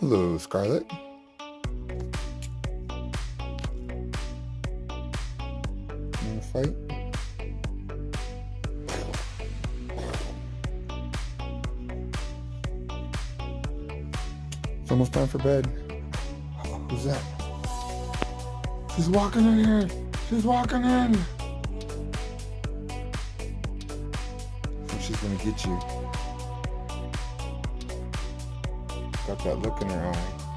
Hello, Scarlett. You wanna fight? It's almost time for bed. Who's that? She's walking in here. She's walking in. I think she's gonna get you. Got that look in her eye.